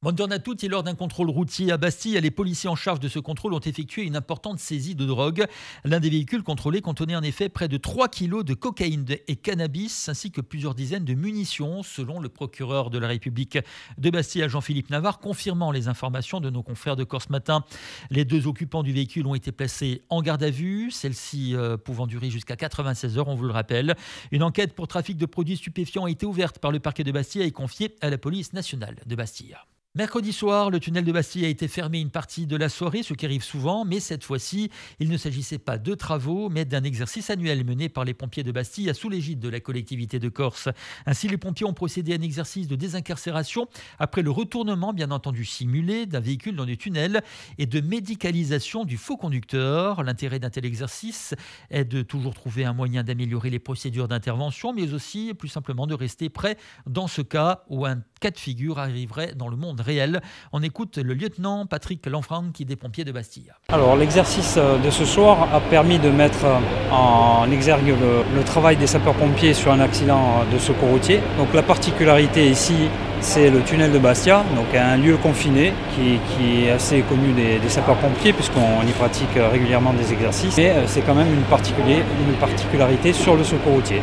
Bonjour à toutes. Et lors d'un contrôle routier à Bastille, les policiers en charge de ce contrôle ont effectué une importante saisie de drogue. L'un des véhicules contrôlés contenait en effet près de 3 kilos de cocaïne et cannabis, ainsi que plusieurs dizaines de munitions, selon le procureur de la République de Bastille, Jean-Philippe Navarre, confirmant les informations de nos confrères de Corse Matin. Les deux occupants du véhicule ont été placés en garde à vue, celle-ci pouvant durer jusqu'à 96 heures, on vous le rappelle. Une enquête pour trafic de produits stupéfiants a été ouverte par le parquet de Bastille et confiée à la police nationale de Bastille. Mercredi soir, le tunnel de Bastille a été fermé une partie de la soirée, ce qui arrive souvent, mais cette fois-ci, il ne s'agissait pas de travaux, mais d'un exercice annuel mené par les pompiers de Bastille sous l'égide de la collectivité de Corse. Ainsi, les pompiers ont procédé à un exercice de désincarcération après le retournement, bien entendu simulé, d'un véhicule dans le tunnel et de médicalisation du faux conducteur. L'intérêt d'un tel exercice est de toujours trouver un moyen d'améliorer les procédures d'intervention, mais aussi plus simplement de rester prêt dans ce cas où un cas de figure arriverait dans le monde réel. On écoute le lieutenant Patrick Lanfranchi des pompiers de Bastille. Alors l'exercice de ce soir a permis de mettre en exergue le travail des sapeurs-pompiers sur un accident de secours routier. Donc la particularité ici, c'est le tunnel de Bastia, donc un lieu confiné qui est assez connu des sapeurs-pompiers puisqu'on y pratique régulièrement des exercices. Mais c'est quand même une particularité sur le secours routier.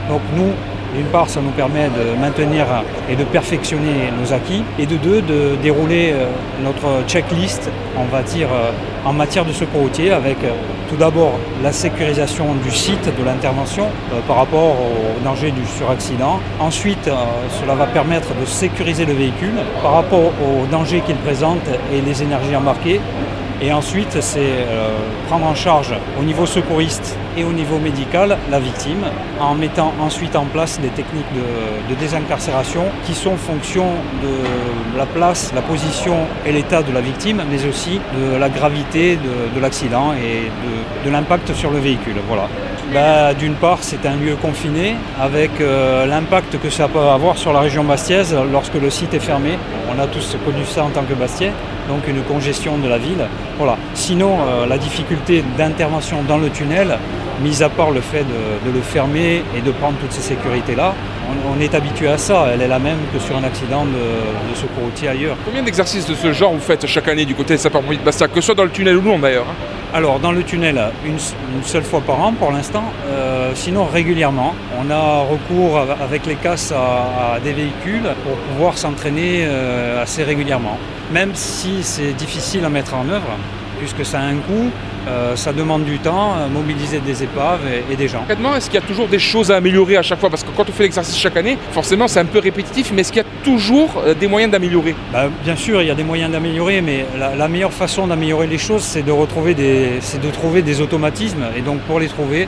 Donc nous, d'une part, ça nous permet de maintenir et de perfectionner nos acquis, et de deux, de dérouler notre checklist, on va dire, en matière de secours routier, avec tout d'abord la sécurisation du site de l'intervention par rapport au danger du suraccident. Ensuite, cela va permettre de sécuriser le véhicule par rapport au danger qu'il présente et les énergies embarquées. Et ensuite, c'est prendre en charge au niveau secouriste et au niveau médical la victime, en mettant ensuite en place des techniques de désincarcération qui sont en fonction de la place, la position et l'état de la victime, mais aussi de la gravité de l'accident et de l'impact sur le véhicule. Voilà. D'une part, c'est un lieu confiné avec l'impact que ça peut avoir sur la région bastiaise lorsque le site est fermé. On a tous connu ça en tant que Bastiais, donc une congestion de la ville. Voilà. Sinon, la difficulté d'intervention dans le tunnel, mis à part le fait de le fermer et de prendre toutes ces sécurités-là, on est habitué à ça. Elle est la même que sur un accident de secours routier ailleurs. Combien d'exercices de ce genre vous faites chaque année du côté des sapeurs-pompiers de Bastia, que ce soit dans le tunnel ou non d'ailleurs? Alors dans le tunnel, une seule fois par an pour l'instant, sinon régulièrement. On a recours avec les casses à des véhicules pour pouvoir s'entraîner assez régulièrement. Même si c'est difficile à mettre en œuvre, puisque ça a un coût, ça demande du temps, mobiliser des épaves et des gens. Concrètement, est-ce qu'il y a toujours des choses à améliorer à chaque fois? Parce que quand on fait l'exercice chaque année, forcément c'est un peu répétitif, mais est-ce qu'il y a toujours des moyens d'améliorer? Bien sûr, il y a des moyens d'améliorer, mais la meilleure façon d'améliorer les choses, c'est de trouver des automatismes. Et donc pour les trouver,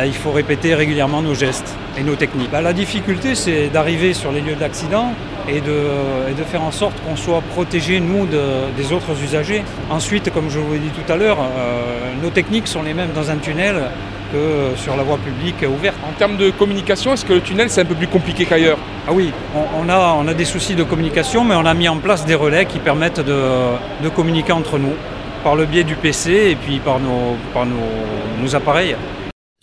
il faut répéter régulièrement nos gestes et nos techniques. La difficulté, c'est d'arriver sur les lieux d'accident et de faire en sorte qu'on soit protégé, nous, des autres usagers. Ensuite, comme je vous l'ai dit tout à l'heure, nos techniques sont les mêmes dans un tunnel que sur la voie publique ouverte. En termes de communication, est-ce que le tunnel, c'est un peu plus compliqué qu'ailleurs? Ah oui, on a des soucis de communication, mais on a mis en place des relais qui permettent de communiquer entre nous, par le biais du PC et puis par nos appareils.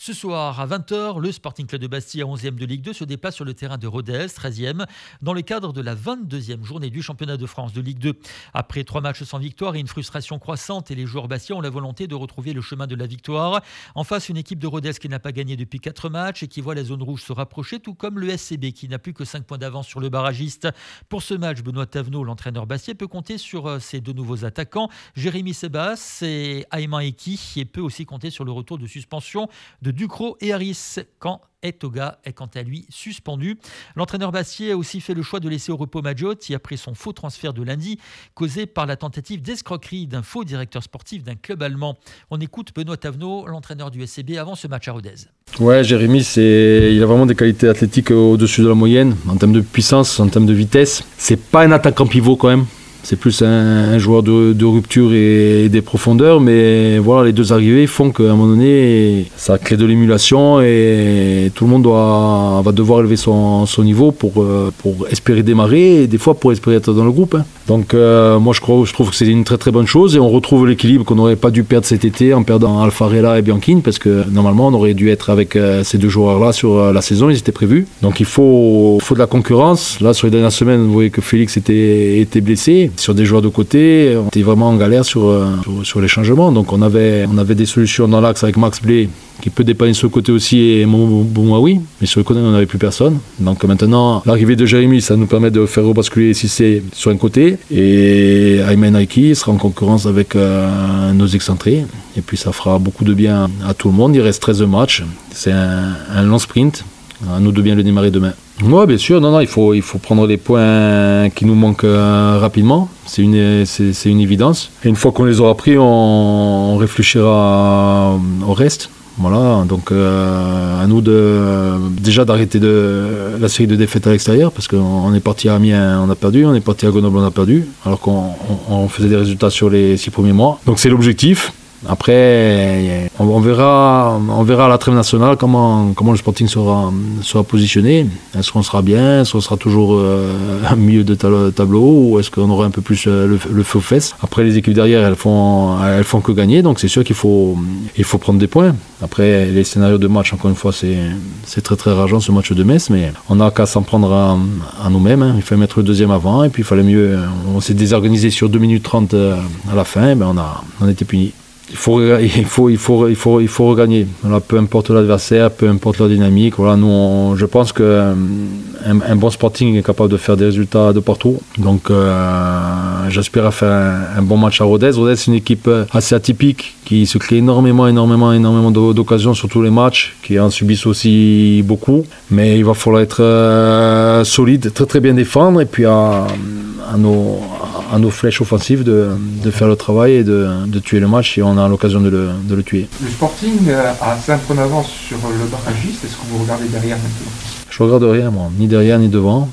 Ce soir, à 20h, le Sporting Club de Bastille, 11e de Ligue 2, se déplace sur le terrain de Rodez, 13e, dans le cadre de la 22e journée du championnat de France de Ligue 2. Après 3 matchs sans victoire et une frustration croissante, et les joueurs bastiais ont la volonté de retrouver le chemin de la victoire. En face, une équipe de Rodez qui n'a pas gagné depuis 4 matchs et qui voit la zone rouge se rapprocher, tout comme le SCB qui n'a plus que 5 points d'avance sur le barragiste. Pour ce match, Benoît Tavenot, l'entraîneur bastiais, peut compter sur ses deux nouveaux attaquants, Jérémy Sebas et Ayman Eki, et peut aussi compter sur le retour de suspension de Ducrot et Harris, quand Etoga est quant à lui suspendu. L'entraîneur bastiais a aussi fait le choix de laisser au repos Magiotti après son faux transfert de lundi, causé par la tentative d'escroquerie d'un faux directeur sportif d'un club allemand. On écoute Benoît Tavenot, l'entraîneur du SCB, avant ce match à Rodez. Ouais, Jérémy, il a vraiment des qualités athlétiques au-dessus de la moyenne, en termes de puissance, en termes de vitesse. C'est pas un attaquant pivot quand même. C'est plus un joueur de rupture et des profondeurs, mais voilà, les deux arrivées font qu'à un moment donné, ça crée de l'émulation et tout le monde va devoir élever son niveau pour espérer démarrer et des fois pour espérer être dans le groupe. Donc moi je trouve que c'est une très très bonne chose et on retrouve l'équilibre qu'on n'aurait pas dû perdre cet été en perdant Alfarella et Bianchine, parce que normalement on aurait dû être avec ces deux joueurs-là sur la saison, ils étaient prévus. Donc il faut de la concurrence. Là sur les dernières semaines, vous voyez que Félix était blessé. Sur des joueurs de côté, on était vraiment en galère sur les changements. Donc on avait des solutions dans l'axe avec Max Blé qui peut dépanner sur le côté aussi et Boumaoui, mais sur le côté on n'avait plus personne. Donc maintenant l'arrivée de Jérémy, ça nous permet de faire rebasculer Cissé sur un côté et Ayman Aiki sera en concurrence avec nos excentrés et puis ça fera beaucoup de bien à tout le monde. Il reste 13 matchs, c'est un long sprint, à nous de bien le démarrer demain. Oui, bien sûr, non, il faut prendre les points qui nous manquent rapidement, c'est une évidence. Et une fois qu'on les aura pris, on réfléchira au reste. Voilà, donc à nous déjà d'arrêter la série de défaites à l'extérieur, parce qu'on est parti à Amiens, on a perdu, on est parti à Grenoble, on a perdu, alors qu'on faisait des résultats sur les 6 premiers mois. Donc c'est l'objectif. Après, on verra à la trêve nationale comment le Sporting sera positionné. Est-ce qu'on sera bien, est-ce qu'on sera toujours au milieu de tableau, ou est-ce qu'on aura un peu plus le feu aux fesses. Après, les équipes derrière, elles font que gagner, donc c'est sûr qu'il faut prendre des points. Après, les scénarios de match, encore une fois, c'est très très rageant ce match de Metz, mais on n'a qu'à s'en prendre à nous-mêmes. Hein. Il fallait mettre le deuxième avant, et puis il fallait mieux. On s'est désorganisé sur 2 minutes 30 à la fin, ben on a été punis. Il faut regagner. Voilà, peu importe l'adversaire, peu importe la dynamique. Voilà, nous, je pense qu'un bon Sporting est capable de faire des résultats de partout. Donc, j'espère à faire un bon match à Rodez. Rodez, c'est une équipe assez atypique qui se crée énormément d'occasions sur tous les matchs, qui en subissent aussi beaucoup. Mais il va falloir être solide, très très bien défendre, et puis à nos flèches offensives de faire le travail et de tuer le match si on a l'occasion de le tuer. Le Sporting a 5 points d'avance sur le barragiste. Est-ce que vous regardez derrière maintenant? Je regarde rien, moi, ni derrière ni devant.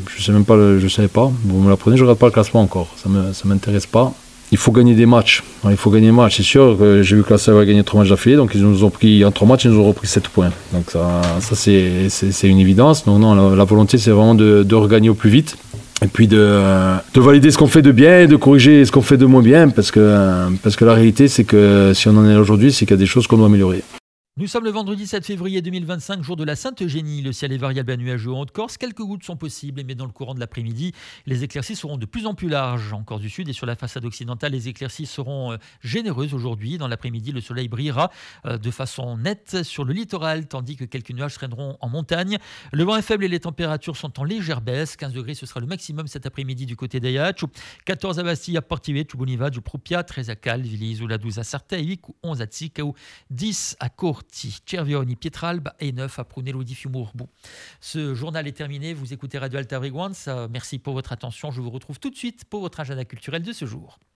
Je sais même pas, je savais pas. Vous me l'apprenez, je regarde pas le classement encore. Ça m'intéresse pas. Il faut gagner des matchs. Il faut gagner des matchs. C'est sûr que j'ai vu que la Sèvres a gagné 3 matchs d'affilée, donc ils nous ont pris en 3 matchs, ils nous ont repris 7 points. Donc ça c'est une évidence. Donc non, la volonté c'est vraiment de regagner au plus vite. Et puis de valider ce qu'on fait de bien et de corriger ce qu'on fait de moins bien, parce que la réalité c'est que si on en est là aujourd'hui, c'est qu'il y a des choses qu'on doit améliorer. Nous sommes le vendredi 7 février 2025, jour de la Sainte-Eugénie. Le ciel est variable à nuageux en Haute-Corse. Quelques gouttes sont possibles, mais dans le courant de l'après-midi, les éclaircies seront de plus en plus larges. En Corse du Sud et sur la façade occidentale, les éclaircies seront généreuses aujourd'hui. Dans l'après-midi, le soleil brillera de façon nette sur le littoral, tandis que quelques nuages traîneront en montagne. Le vent est faible et les températures sont en légère baisse. 15 degrés, ce sera le maximum cet après-midi du côté d'Aiac. 14 à Bastille, à Portivet, Boniva, Prupia, 13 à Cal, Viliz, ou la 12 à Sarthe, 8 ou 11 à Tsic, ou 10 à Corti, Cervioni, Pietralba et 9 à Prunello di Fiumurbu. Ce journal est terminé. Vous écoutez Radio Alta Brigance. Merci pour votre attention. Je vous retrouve tout de suite pour votre agenda culturel de ce jour.